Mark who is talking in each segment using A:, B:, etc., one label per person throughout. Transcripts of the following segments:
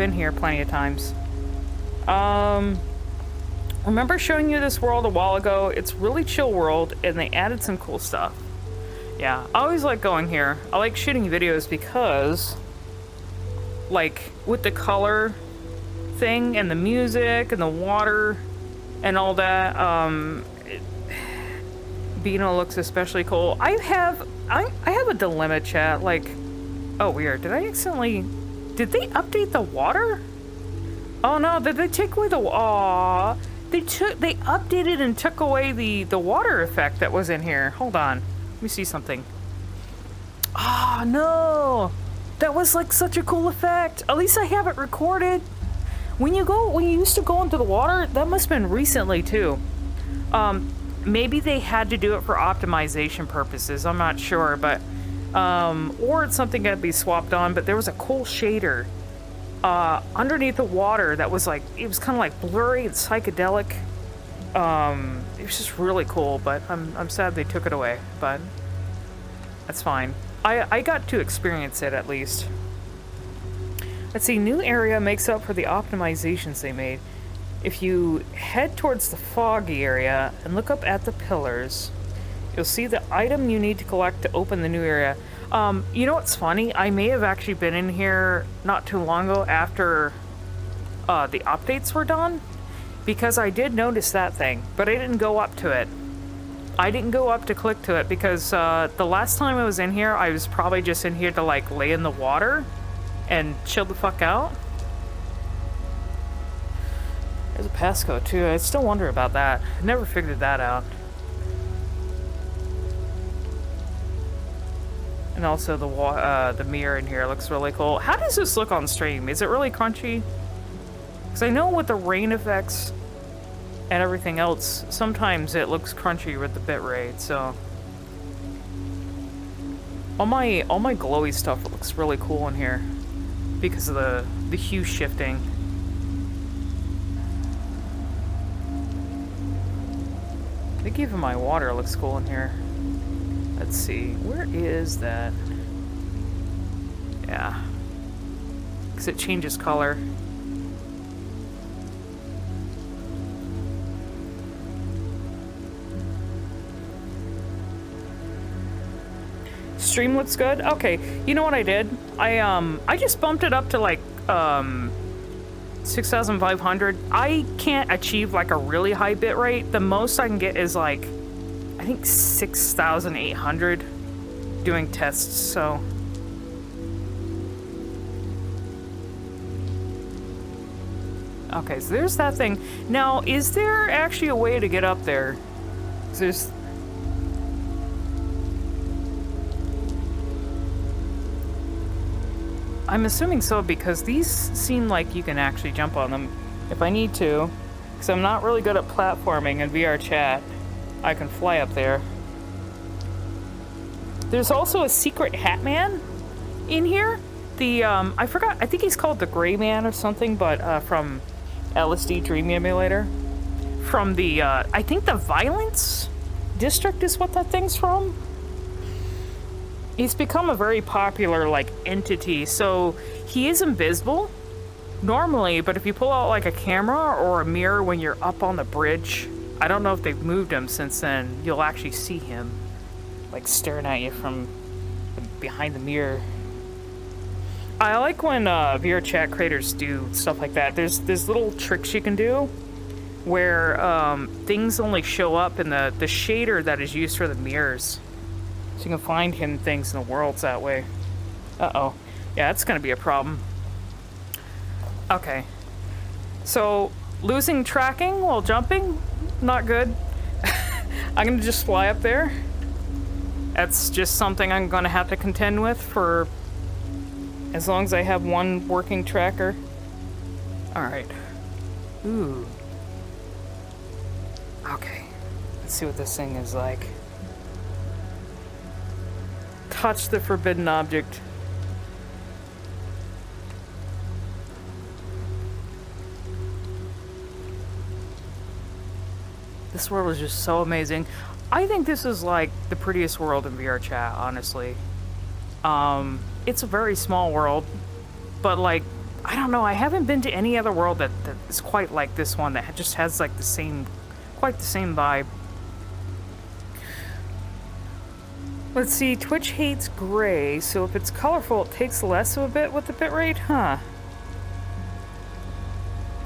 A: been here plenty of times. Remember showing you this world a while ago? It's really chill world, and they added some cool stuff. Yeah, I always like going here. I like shooting videos because, like, with the color thing and the music and the water and all that, Beano looks especially cool. I have a dilemma, chat. Like, oh weird. Did they update the water? Oh no, did they take away the they updated and took away the water effect that was in here. Hold on. Let me see something. Oh no. That was like such a cool effect. At least I have it recorded. When you used to go into the water, that must have been recently too. Maybe they had to do it for optimization purposes. I'm not sure, but or it's something that be swapped on, but there was a cool shader underneath the water that was like, it was kind of like blurry and psychedelic. It was just really cool, but I'm sad they took it away, but that's fine. I got to experience it at least. Let's see, new area makes up for the optimizations they made. If you head towards the foggy area and look up at the pillars, you'll see the item you need to collect to open the new area. You know what's funny? I may have actually been in here not too long ago after the updates were done, because I did notice that thing, but I didn't go up to it. I didn't go up to click to it because the last time I was in here, I was probably just in here to like lay in the water and chill the fuck out. There's a passcode too. I still wonder about that. I never figured that out. And also the mirror in here looks really cool. How does this look on stream? Is it really crunchy? Because I know with the rain effects and everything else, sometimes it looks crunchy with the bitrate. So all my glowy stuff looks really cool in here because of the hue shifting. I think even my water looks cool in here. Let's see, where is that? Yeah, because it changes color. Stream looks good. Okay, you know what I did? I just bumped it up to like 6,500. I can't achieve like a really high bit rate. The most I can get is like, I think 6,800 doing tests, so. Okay, so there's that thing. Now, is there actually a way to get up there? There's... I'm assuming so, because these seem like you can actually jump on them if I need to, because I'm not really good at platforming in VRChat. I can fly up there. There's also a secret hat man in here. The, I forgot, I think he's called the Gray Man or something, but, from LSD Dream Emulator. From the, I think the Violence District is what that thing's from. He's become a very popular, like, entity, so he is invisible normally, but if you pull out, like, a camera or a mirror when you're up on the bridge, I don't know if they've moved him since then, you'll actually see him, like, staring at you from behind the mirror. I like when VRChat creators do stuff like that. There's little tricks you can do where things only show up in the shader that is used for the mirrors. So you can find hidden things in the worlds that way. Uh-oh. Yeah, that's gonna be a problem. Okay. So, losing tracking while jumping? Not good. I'm gonna just fly up there. That's just something I'm gonna have to contend with for as long as I have one working tracker. Alright. Ooh. Okay. Let's see what this thing is like. Touch the forbidden object. This world is just so amazing. I think this is like the prettiest world in VRChat, honestly. It's a very small world, but like I don't know. I haven't been to any other world that is quite like this one, that just has like the same, quite the same vibe. Let's see, Twitch hates gray, so if it's colorful, it takes less of a bit with the bitrate? Huh.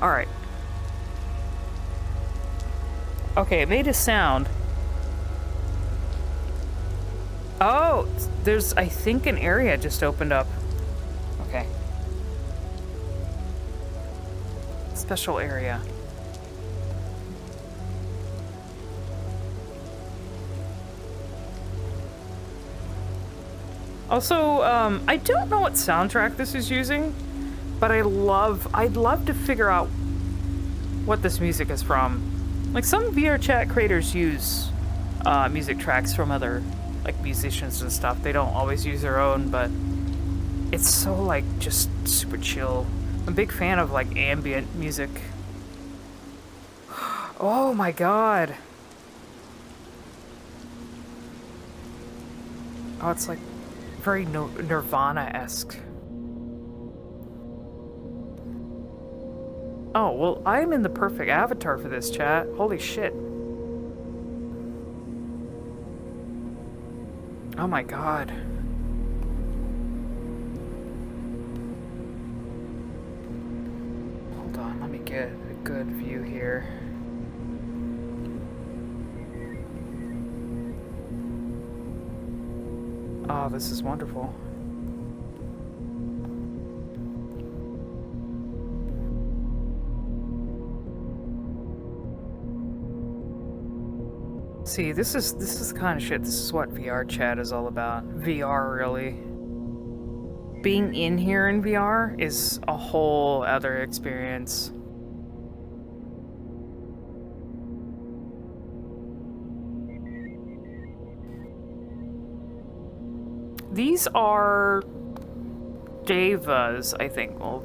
A: Alright. Okay, it made a sound. Oh, there's, I think, an area just opened up. Okay. Special area. Also, I don't know what soundtrack this is using, but I'd love to figure out what this music is from. Like, some VRChat creators use music tracks from other, like, musicians and stuff. They don't always use their own, but it's so, like, just super chill. I'm a big fan of, like, ambient music. Oh my god. Oh, it's like very Nirvana-esque. Oh, well, I'm in the perfect avatar for this, chat. Holy shit. Oh my god. Hold on, let me get a good view here. Oh, this is wonderful. See, this is the kind of shit. This is what VRChat is all about. VR, really. Being in here in VR is a whole other experience. These are Devas, I think. Well,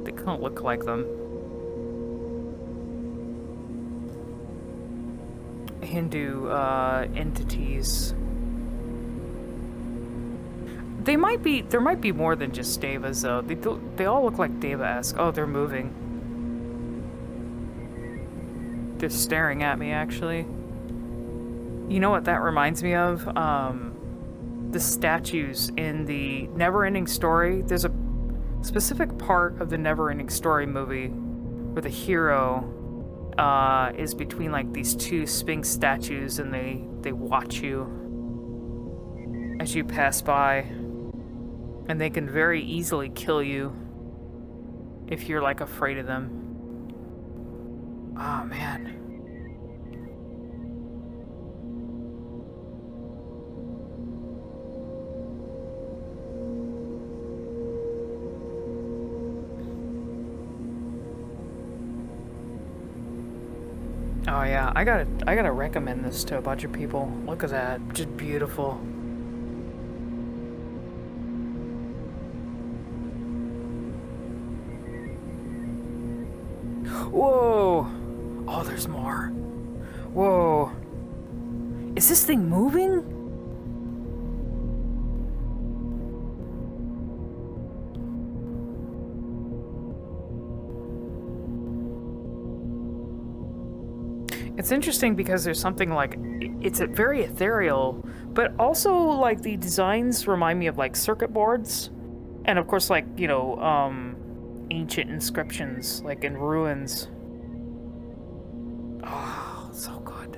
A: they kind of look like them. Hindu entities. They might be. There might be more than just Devas, though. They all look like Deva-esque. Oh, they're moving. They're staring at me, actually. You know what that reminds me of? The statues in the Never-Ending Story. There's a specific part of the Never-Ending Story movie where the hero is between like these two Sphinx statues, and they watch you as you pass by, and they can very easily kill you if you're like afraid of them. Oh man. Oh yeah, I gotta recommend this to a bunch of people. Look at that, just beautiful. Whoa! Oh, there's more. Whoa! Is this thing moving? It's interesting because there's something like, it's a very ethereal, but also like the designs remind me of like circuit boards, and of course like, you know, ancient inscriptions like in ruins. Oh, so good.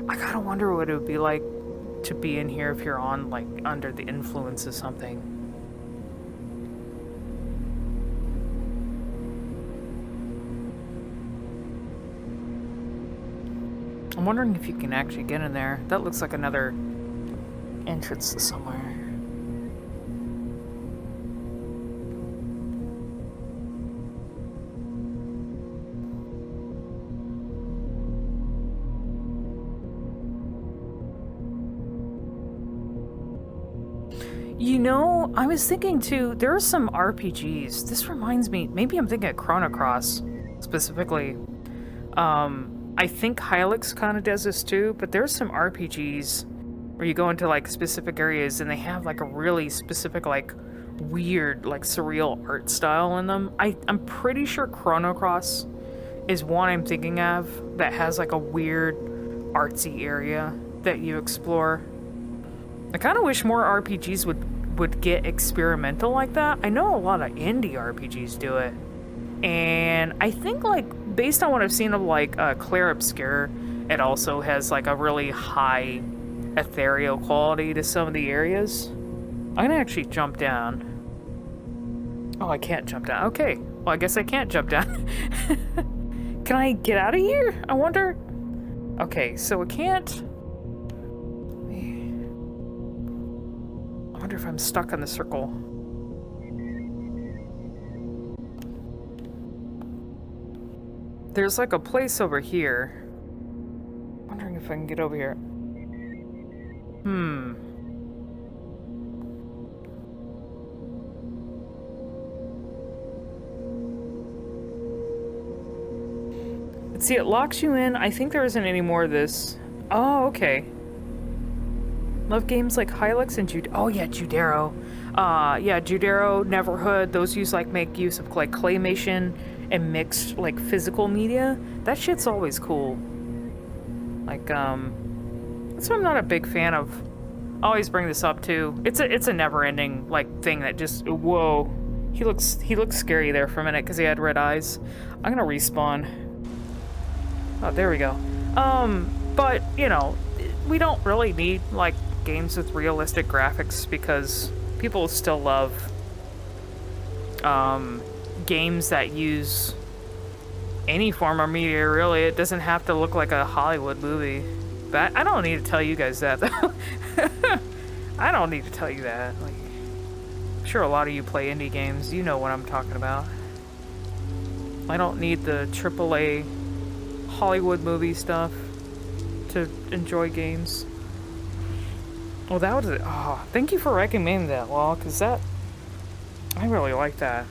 A: I gotta wonder what it would be like to be in here if you're on like under the influence of something. I'm wondering if you can actually get in there. That looks like another entrance somewhere. You know, I was thinking too, there are some RPGs. This reminds me, maybe I'm thinking of Chrono Cross specifically. I think Hylix kind of does this too, but there's some RPGs where you go into like specific areas and they have like a really specific like weird, like surreal art style in them. I'm pretty sure Chrono Cross is one I'm thinking of that has like a weird artsy area that you explore. I kind of wish more RPGs would get experimental like that. I know a lot of indie RPGs do it. And I think, like, based on what I've seen of, like, Clair Obscur, it also has, like, a really high ethereal quality to some of the areas. I'm gonna actually jump down. Oh, I can't jump down. Okay. Well, I guess I can't jump down. Can I get out of here? I wonder. Okay, so I can't. I wonder if I'm stuck on the circle. There's like a place over here. Wondering if I can get over here. Let's see, it locks you in. I think there isn't any more of this. Oh, okay. Love games like Hylux and Oh yeah, Judero. Yeah, Judero, Neverhood, those make use of like claymation and mixed like physical media. That shit's always cool. Like, that's why I'm not a big fan of. I always bring this up too. It's a never-ending like thing that just whoa. He looks scary there for a minute because he had red eyes. I'm gonna respawn. Oh, there we go. But you know, we don't really need like games with realistic graphics because people still love games that use any form of media, really. It doesn't have to look like a Hollywood movie. But I don't need to tell you guys that, though. I don't need to tell you that. Like, I'm sure a lot of you play indie games. You know what I'm talking about. I don't need the AAA Hollywood movie stuff to enjoy games. Well, that was it. Oh, thank you for recommending that, Law, because I really like that.